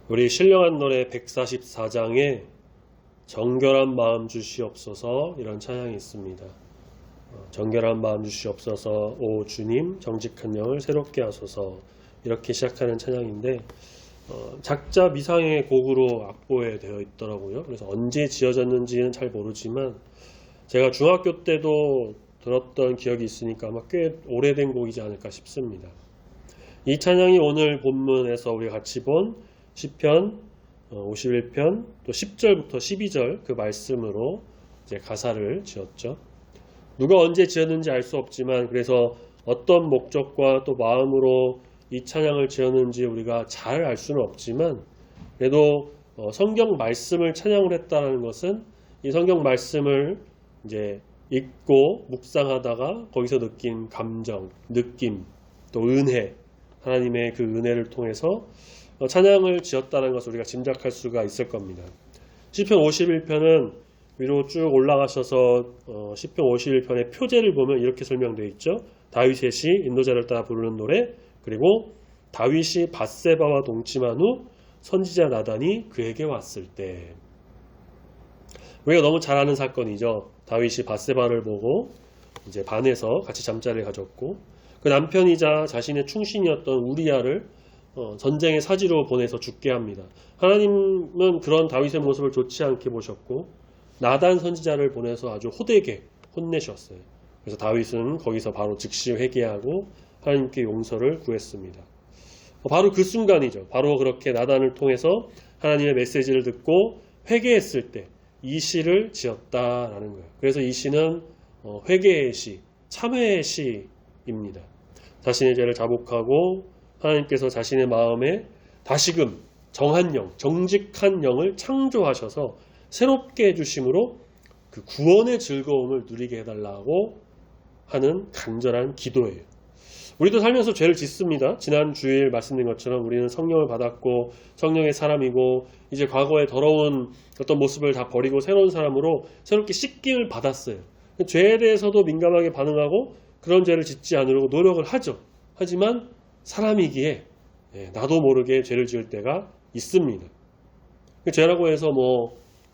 우리 신령한 노래 144장에 정결한 마음 주시옵소서 이런 찬양이 있습니다. 정결한 마음 주시옵소서 오 주님 정직한 영을 새롭게 하소서 이렇게 시작하는 찬양인데 작자 미상의 곡으로 악보에 되어 있더라고요. 그래서 언제 지어졌는지는 잘 모르지만 제가 중학교 때도 들었던 기억이 있으니까 아마 꽤 오래된 곡이지 않을까 싶습니다. 이 찬양이 오늘 본문에서 우리가 같이 본 시편 51편 또 10절부터 12절 그 말씀으로 이제 가사를 지었죠. 누가 언제 지었는지 알 수 없지만 그래서 어떤 목적과 또 마음으로 이 찬양을 지었는지 우리가 잘 알 수는 없지만 그래도 성경 말씀을 찬양을 했다는 것은 이 성경 말씀을 이제 읽고 묵상하다가 거기서 느낀 감정, 느낌, 또 은혜, 하나님의 그 은혜를 통해서 찬양을 지었다는 것을 우리가 짐작할 수가 있을 겁니다. 시편 51편은 위로 쭉 올라가셔서 시편 51편의 표제를 보면 이렇게 설명되어 있죠. 다윗의 시, 인도자를 따라 부르는 노래, 그리고 다윗이 밧세바와 동침한 후 선지자 나단이 그에게 왔을 때. 우리가 너무 잘 아는 사건이죠. 다윗이 밧세바를 보고 이제 반해서 같이 잠자리를 가졌고 그 남편이자 자신의 충신이었던 우리야를 전쟁의 사지로 보내서 죽게 합니다. 하나님은 그런 다윗의 모습을 좋지 않게 보셨고 나단 선지자를 보내서 아주 호되게 혼내셨어요. 그래서 다윗은 거기서 바로 즉시 회개하고 하나님께 용서를 구했습니다. 바로 그 순간이죠. 바로 그렇게 나단을 통해서 하나님의 메시지를 듣고 회개했을 때 이 시를 지었다라는 거예요. 그래서 이 시는 회개의 시, 참회의 시입니다. 자신의 죄를 자복하고 하나님께서 자신의 마음에 다시금 정한 영, 정직한 영을 창조하셔서 새롭게 해주심으로 그 구원의 즐거움을 누리게 해달라고 하는 간절한 기도예요. 우리도 살면서 죄를 짓습니다. 지난 주일 말씀드린 것처럼 우리는 성령을 받았고 성령의 사람이고 이제 과거의 더러운 어떤 모습을 다 버리고 새로운 사람으로 새롭게 씻김을 받았어요. 죄에 대해서도 민감하게 반응하고 그런 죄를 짓지 않으려고 노력을 하죠. 하지만 사람이기에 나도 모르게 죄를 지을 때가 있습니다. 죄라고 해서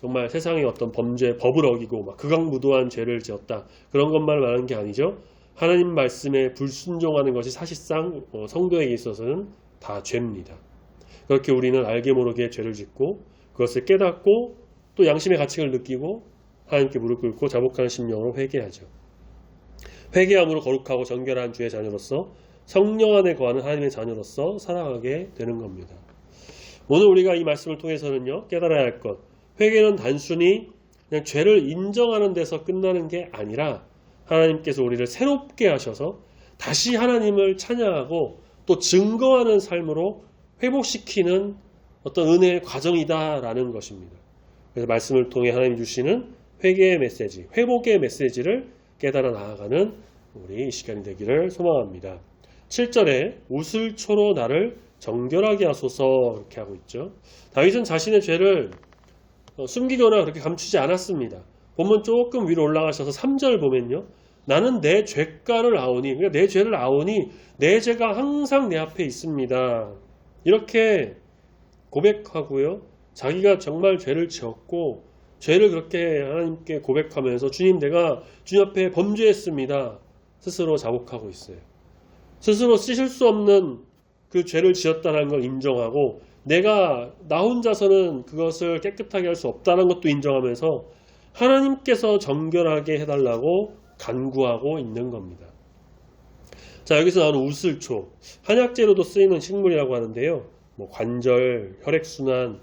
정말 세상의 어떤 범죄, 법을 어기고 극악무도한 죄를 지었다. 그런 것만 말하는 게 아니죠. 하나님 말씀에 불순종하는 것이 사실상 성도에게 있어서는 다 죄입니다. 그렇게 우리는 알게 모르게 죄를 짓고 그것을 깨닫고 또 양심의 가책을 느끼고 하나님께 무릎 꿇고 자복하는 심령으로 회개하죠. 회개함으로 거룩하고 정결한 주의 자녀로서 성령 안에 거하는 하나님의 자녀로서 살아가게 되는 겁니다. 오늘 우리가 이 말씀을 통해서는요, 깨달아야 할 것, 회개는 단순히 그냥 죄를 인정하는 데서 끝나는 게 아니라 하나님께서 우리를 새롭게 하셔서 다시 하나님을 찬양하고 또 증거하는 삶으로 회복시키는 어떤 은혜의 과정이다라는 것입니다. 그래서 말씀을 통해 하나님 주시는 회개의 메시지, 회복의 메시지를 깨달아 나아가는 우리 이 시간이 되기를 소망합니다. 7절에 우슬초로 나를 정결하게 하소서 이렇게 하고 있죠. 다윗은 자신의 죄를 숨기거나 그렇게 감추지 않았습니다. 본문 조금 위로 올라가셔서 3절 보면요. 나는 내 죄가를 아오니, 그러니까 내 죄를 아오니 내 죄가 항상 내 앞에 있습니다. 이렇게 고백하고요. 자기가 정말 죄를 지었고 죄를 그렇게 하나님께 고백하면서 주님 내가 주님 앞에 범죄했습니다. 스스로 자복하고 있어요. 스스로 씻을 수 없는 그 죄를 지었다는 걸 인정하고 내가 나 혼자서는 그것을 깨끗하게 할 수 없다는 것도 인정하면서 하나님께서 정결하게 해달라고 간구하고 있는 겁니다. 자, 여기서 나오는 우슬초, 한약재로도 쓰이는 식물이라고 하는데요. 관절, 혈액순환,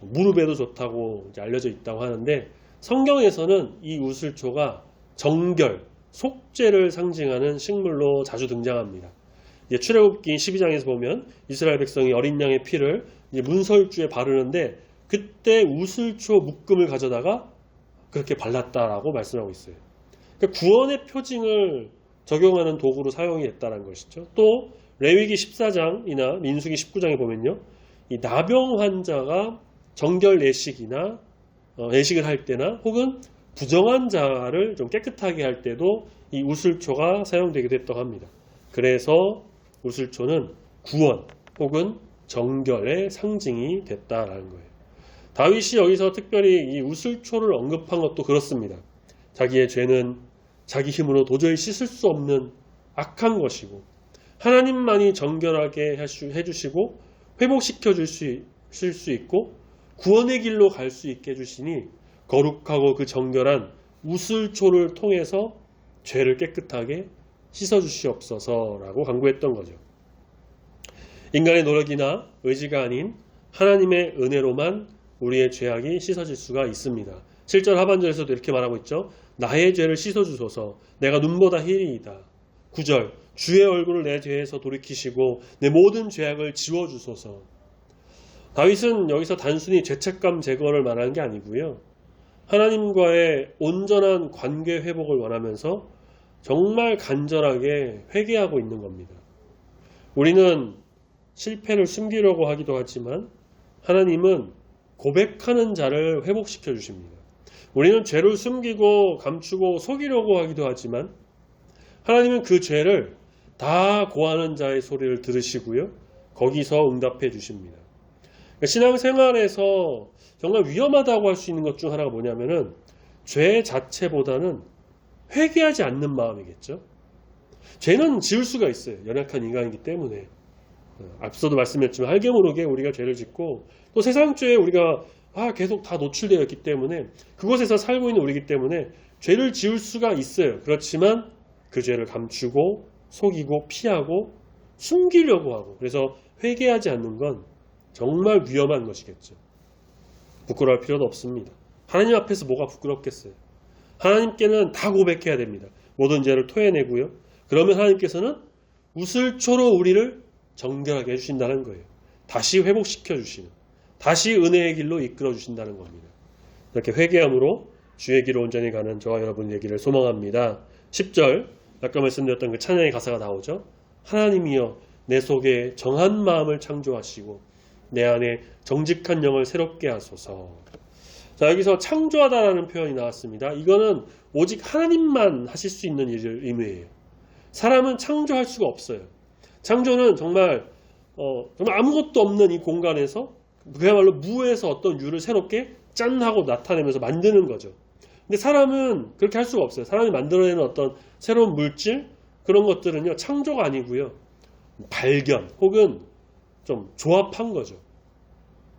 무릎에도 좋다고 이제 알려져 있다고 하는데 성경에서는 이 우슬초가 정결, 속죄를 상징하는 식물로 자주 등장합니다. 이제 출애굽기 12장에서 보면 이스라엘 백성이 어린 양의 피를 이제 문설주에 바르는데 그때 우슬초 묶음을 가져다가 그렇게 발랐다라고 말씀하고 있어요. 그러니까 구원의 표징을 적용하는 도구로 사용이 됐다는 것이죠. 또 레위기 14장이나 민수기 19장에 보면요. 이 나병 환자가 정결 내식이나 내식을 할 때나 혹은 부정한 자를 좀 깨끗하게 할 때도 이 우슬초가 사용되기도 했다고 합니다. 그래서 우슬초는 구원 혹은 정결의 상징이 됐다라는 거예요. 다윗이 여기서 특별히 이 우슬초를 언급한 것도 그렇습니다. 자기의 죄는 자기 힘으로 도저히 씻을 수 없는 악한 것이고 하나님만이 정결하게 해주시고 회복시켜 주실 수 있고 구원의 길로 갈 수 있게 해주시니 거룩하고 그 정결한 우슬초를 통해서 죄를 깨끗하게 씻어주시옵소서라고 간구했던 거죠. 인간의 노력이나 의지가 아닌 하나님의 은혜로만 우리의 죄악이 씻어질 수가 있습니다. 7절 하반절에서도 이렇게 말하고 있죠. 나의 죄를 씻어주소서 내가 눈보다 희리이다. 9절 주의 얼굴을 내 죄에서 돌이키시고 내 모든 죄악을 지워주소서. 다윗은 여기서 단순히 죄책감 제거를 말하는 게 아니고요. 하나님과의 온전한 관계 회복을 원하면서 정말 간절하게 회개하고 있는 겁니다. 우리는 실패를 숨기려고 하기도 하지만 하나님은 고백하는 자를 회복시켜 주십니다. 우리는 죄를 숨기고 감추고 속이려고 하기도 하지만 하나님은 그 죄를 다 고하는 자의 소리를 들으시고요. 거기서 응답해 주십니다. 신앙생활에서 정말 위험하다고 할 수 있는 것 중 하나가 뭐냐면은 죄 자체보다는 회개하지 않는 마음이겠죠. 죄는 지을 수가 있어요. 연약한 인간이기 때문에. 앞서도 말씀했지만 알게 모르게 우리가 죄를 짓고 또 세상 죄에 우리가 계속 다 노출되어 있기 때문에 그곳에서 살고 있는 우리이기 때문에 죄를 지을 수가 있어요. 그렇지만 그 죄를 감추고 속이고 피하고 숨기려고 하고 그래서 회개하지 않는 건 정말 위험한 것이겠죠. 부끄러울 필요도 없습니다. 하나님 앞에서 뭐가 부끄럽겠어요. 하나님께는 다 고백해야 됩니다. 모든 죄를 토해내고요. 그러면 하나님께서는 우슬초로 우리를 정결하게 해주신다는 거예요. 다시 회복시켜 주시는, 다시 은혜의 길로 이끌어 주신다는 겁니다. 이렇게 회개함으로 주의 길로 온전히 가는 저와 여러분 되기를 소망합니다. 10절 아까 말씀드렸던 그 찬양의 가사가 나오죠. 하나님이여 내 속에 정한 마음을 창조하시고 내 안에 정직한 영을 새롭게 하소서. 자, 여기서 창조하다라는 표현이 나왔습니다. 이거는 오직 하나님만 하실 수 있는 일을 의미해요. 사람은 창조할 수가 없어요. 창조는 정말 아무것도 없는 이 공간에서 그야말로 무에서 어떤 유를 새롭게 짠 하고 나타내면서 만드는 거죠. 근데 사람은 그렇게 할 수가 없어요. 사람이 만들어내는 어떤 새로운 물질 그런 것들은요 창조가 아니고요 발견 혹은 좀 조합한 거죠.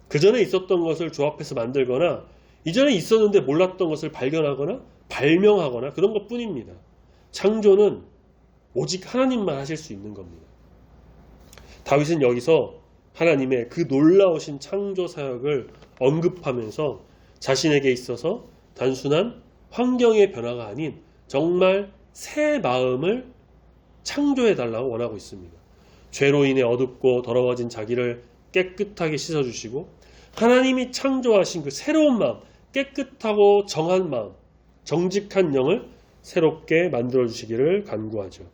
그 전에 있었던 것을 조합해서 만들거나 이전에 있었는데 몰랐던 것을 발견하거나 발명하거나 그런 것 뿐입니다. 창조는 오직 하나님만 하실 수 있는 겁니다. 다윗은 여기서 하나님의 그 놀라우신 창조 사역을 언급하면서 자신에게 있어서 단순한 환경의 변화가 아닌 정말 새 마음을 창조해달라고 원하고 있습니다. 죄로 인해 어둡고 더러워진 자기를 깨끗하게 씻어주시고 하나님이 창조하신 그 새로운 마음, 깨끗하고 정한 마음, 정직한 영을 새롭게 만들어주시기를 간구하죠.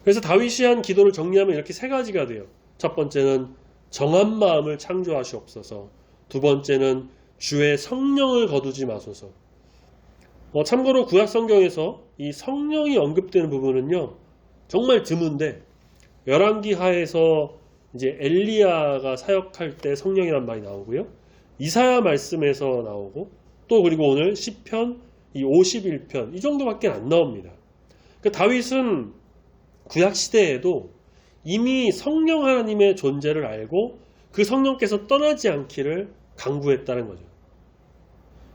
그래서 다윗이 한 기도를 정리하면 이렇게 세 가지가 돼요. 첫 번째는 정한 마음을 창조하시옵소서. 두 번째는 주의 성령을 거두지 마소서. 참고로 구약 성경에서 이 성령이 언급되는 부분은요 정말 드문데 열왕기 하에서 이제 엘리야가 사역할 때 성령이란 말이 나오고요. 이사야 말씀에서 나오고 또 그리고 오늘 시편 이 51편 이 정도밖에 안 나옵니다. 그 다윗은 구약 시대에도 이미 성령 하나님의 존재를 알고 그 성령께서 떠나지 않기를 간구했다는 거죠.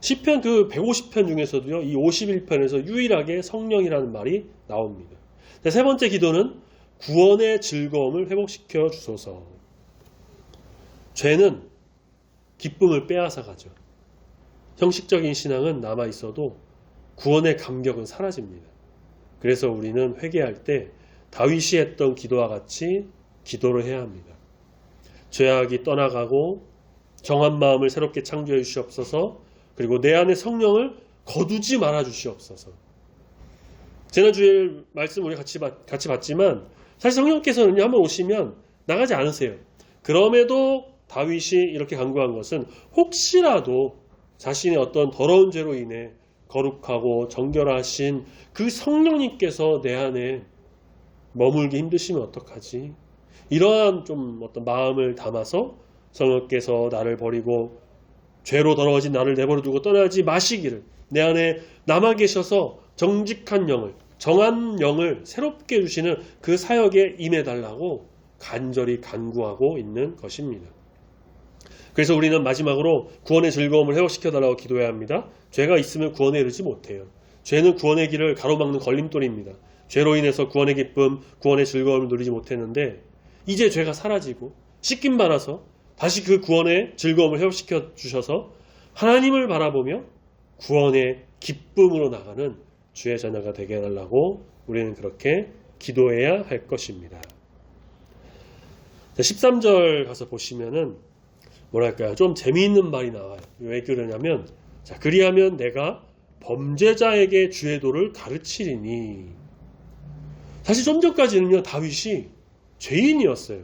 시편 그 150편 중에서도요. 이 51편에서 유일하게 성령이라는 말이 나옵니다. 세 번째 기도는 구원의 즐거움을 회복시켜 주소서. 죄는 기쁨을 빼앗아 가죠. 형식적인 신앙은 남아 있어도 구원의 감격은 사라집니다. 그래서 우리는 회개할 때 다윗이 했던 기도와 같이 기도를 해야 합니다. 죄악이 떠나가고 정한 마음을 새롭게 창조해 주시옵소서. 그리고 내 안에 성령을 거두지 말아 주시옵소서. 지난주에 말씀 우리 같이 봤지만 사실 성령께서는 한번 오시면 나가지 않으세요. 그럼에도 다윗이 이렇게 간구한 것은 혹시라도 자신의 어떤 더러운 죄로 인해 거룩하고 정결하신 그 성령님께서 내 안에 머물기 힘드시면 어떡하지? 이러한 좀 어떤 마음을 담아서 성령께서 나를 버리고 죄로 더러워진 나를 내버려 두고 떠나지 마시기를, 내 안에 남아 계셔서 정직한 영을, 정한 영을 새롭게 주시는 그 사역에 임해달라고 간절히 간구하고 있는 것입니다. 그래서 우리는 마지막으로 구원의 즐거움을 회복시켜달라고 기도해야 합니다. 죄가 있으면 구원에 이르지 못해요. 죄는 구원의 길을 가로막는 걸림돌입니다. 죄로 인해서 구원의 기쁨, 구원의 즐거움을 누리지 못했는데 이제 죄가 사라지고 씻김 받아서 다시 그 구원의 즐거움을 회복시켜 주셔서 하나님을 바라보며 구원의 기쁨으로 나가는 주의 자녀가 되게 해달라고 우리는 그렇게 기도해야 할 것입니다. 13절 가서 보시면은 뭐랄까요, 좀 재미있는 말이 나와요. 왜 그러냐면, 자, 그리하면 내가 범죄자에게 주의 도를 가르치리니. 사실 좀 전까지는요, 다윗이 죄인이었어요.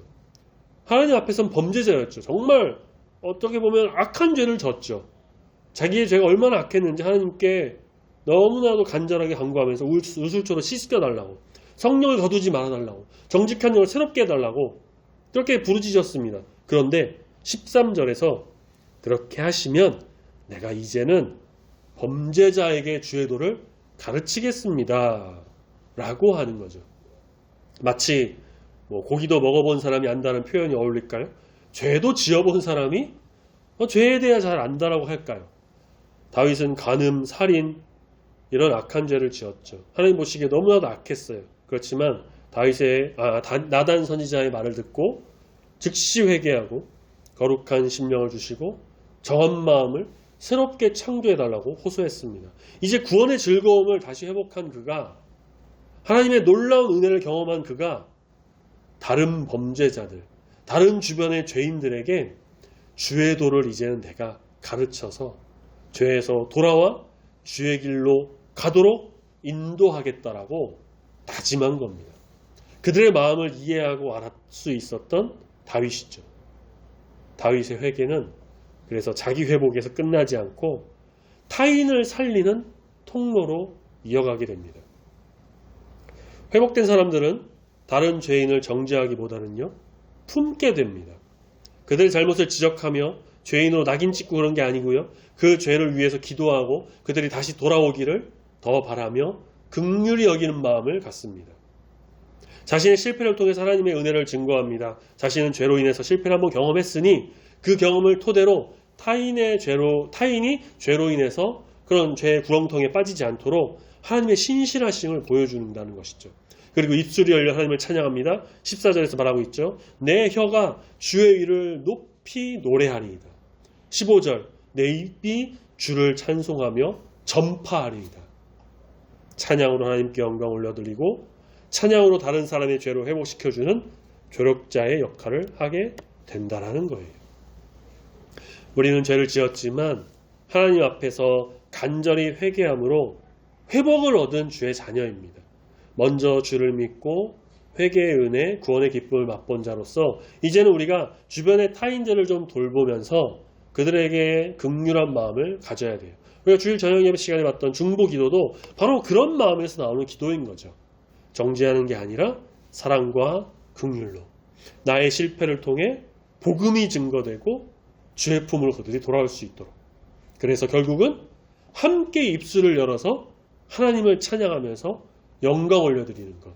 하나님 앞에서는 범죄자였죠. 정말 어떻게 보면 악한 죄를 졌죠. 자기의 죄가 얼마나 악했는지 하나님께 너무나도 간절하게 간구하면서 우술초로 씻겨달라고, 성령을 거두지 말아달라고, 정직한 영을 새롭게 해달라고 그렇게 부르짖었습니다. 그런데 13절에서 그렇게 하시면 내가 이제는 범죄자에게 주의 도를 가르치겠습니다 라고 하는 거죠. 마치 고기도 먹어본 사람이 안다는 표현이 어울릴까요? 죄도 지어본 사람이 죄에 대해 잘 안다라고 할까요? 다윗은 간음, 살인 이런 악한 죄를 지었죠. 하나님 보시기에 너무나도 악했어요. 그렇지만 다윗의 나단 선지자의 말을 듣고 즉시 회개하고 거룩한 심령을 주시고 정한 마음을 새롭게 창조해달라고 호소했습니다. 이제 구원의 즐거움을 다시 회복한 그가, 하나님의 놀라운 은혜를 경험한 그가 다른 범죄자들, 다른 주변의 죄인들에게 주의 도를 이제는 내가 가르쳐서 죄에서 돌아와 주의 길로 가도록 인도하겠다라고 다짐한 겁니다. 그들의 마음을 이해하고 알 수 있었던 다윗이죠. 다윗의 회개는 그래서 자기 회복에서 끝나지 않고 타인을 살리는 통로로 이어가게 됩니다. 회복된 사람들은 다른 죄인을 정죄하기보다는요, 품게 됩니다. 그들의 잘못을 지적하며 죄인으로 낙인 찍고 그런 게 아니고요, 그 죄를 위해서 기도하고 그들이 다시 돌아오기를 더 바라며 긍휼히 여기는 마음을 갖습니다. 자신의 실패를 통해서 하나님의 은혜를 증거합니다. 자신은 죄로 인해서 실패를 한번 경험했으니 그 경험을 토대로 타인이 죄로 인해서 그런 죄의 구렁텅이에 빠지지 않도록 하나님의 신실하심을 보여준다는 것이죠. 그리고 입술이 열려 하나님을 찬양합니다. 14절에서 말하고 있죠. 내 혀가 주의 일을 높이 노래하리이다. 15절 내 입이 주를 찬송하며 전파하리이다. 찬양으로 하나님께 영광 올려드리고 찬양으로 다른 사람의 죄로 회복시켜주는 조력자의 역할을 하게 된다라는 거예요. 우리는 죄를 지었지만 하나님 앞에서 간절히 회개함으로 회복을 얻은 주의 자녀입니다. 먼저 주를 믿고 회개의 은혜, 구원의 기쁨을 맛본 자로서 이제는 우리가 주변의 타인들을 좀 돌보면서 그들에게 긍휼한 마음을 가져야 돼요. 우리가 주일 저녁 예배 시간에 봤던 중보 기도도 바로 그런 마음에서 나오는 기도인 거죠. 정죄하는 게 아니라 사랑과 긍휼로 나의 실패를 통해 복음이 증거되고 주의 품으로 그들이 돌아올 수 있도록, 그래서 결국은 함께 입술을 열어서 하나님을 찬양하면서 영광 올려드리는 것,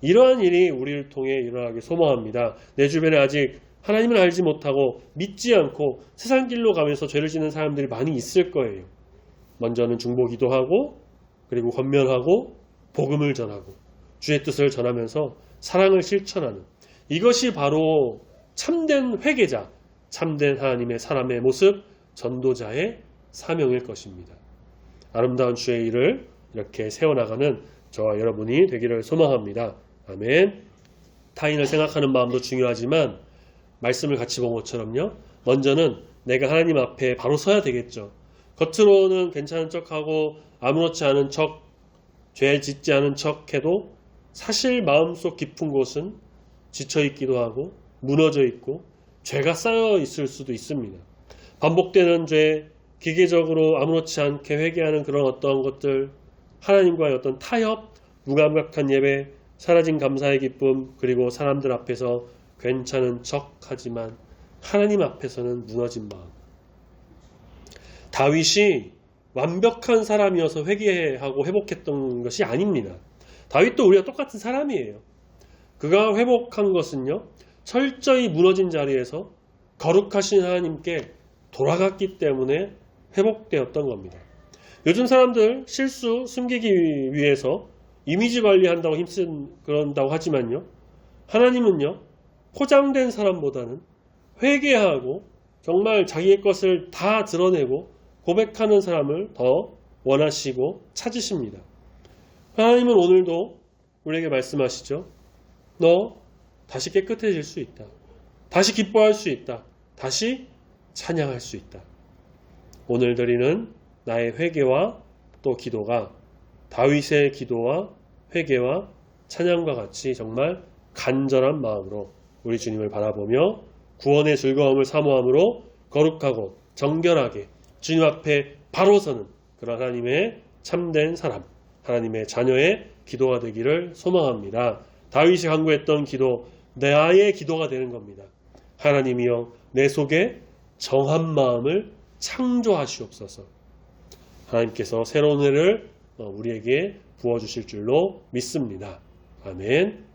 이러한 일이 우리를 통해 일어나길 소망합니다. 내 주변에 아직 하나님을 알지 못하고 믿지 않고 세상 길로 가면서 죄를 짓는 사람들이 많이 있을 거예요. 먼저는 중보 기도하고 그리고 권면하고 복음을 전하고 주의 뜻을 전하면서 사랑을 실천하는, 이것이 바로 참된 회개자, 참된 하나님의 사람의 모습, 전도자의 사명일 것입니다. 아름다운 주의 일을 이렇게 세워나가는 저와 여러분이 되기를 소망합니다. 아멘. 타인을 생각하는 마음도 중요하지만 말씀을 같이 본 것처럼요, 먼저는 내가 하나님 앞에 바로 서야 되겠죠. 겉으로는 괜찮은 척하고 아무렇지 않은 척, 죄 짓지 않은 척해도 사실 마음속 깊은 곳은 지쳐있기도 하고 무너져 있고 죄가 쌓여 있을 수도 있습니다. 반복되는 죄, 기계적으로 아무렇지 않게 회개하는 그런 어떤 것들, 하나님과의 어떤 타협, 무감각한 예배, 사라진 감사의 기쁨, 그리고 사람들 앞에서 괜찮은 척 하지만 하나님 앞에서는 무너진 마음. 다윗이 완벽한 사람이어서 회개하고 회복했던 것이 아닙니다. 다윗도 우리가 똑같은 사람이에요. 그가 회복한 것은요, 철저히 무너진 자리에서 거룩하신 하나님께 돌아갔기 때문에 회복되었던 겁니다. 요즘 사람들 실수 숨기기 위해서 이미지 관리한다고 그런다고 하지만요, 하나님은요, 포장된 사람보다는 회개하고 정말 자기의 것을 다 드러내고 고백하는 사람을 더 원하시고 찾으십니다. 하나님은 오늘도 우리에게 말씀하시죠. 너 다시 깨끗해질 수 있다. 다시 기뻐할 수 있다. 다시 찬양할 수 있다. 오늘 드리는 나의 회개와 또 기도가 다윗의 기도와 회개와 찬양과 같이 정말 간절한 마음으로 우리 주님을 바라보며 구원의 즐거움을 사모함으로 거룩하고 정결하게 주님 앞에 바로 서는 그런 하나님의 참된 사람, 하나님의 자녀의 기도가 되기를 소망합니다. 다윗이 간구했던 기도, 나의 기도가 되는 겁니다. 하나님이여 내 속에 정한 마음을 창조하시옵소서. 하나님께서 새로운 해를 우리에게 부어주실 줄로 믿습니다. 아멘.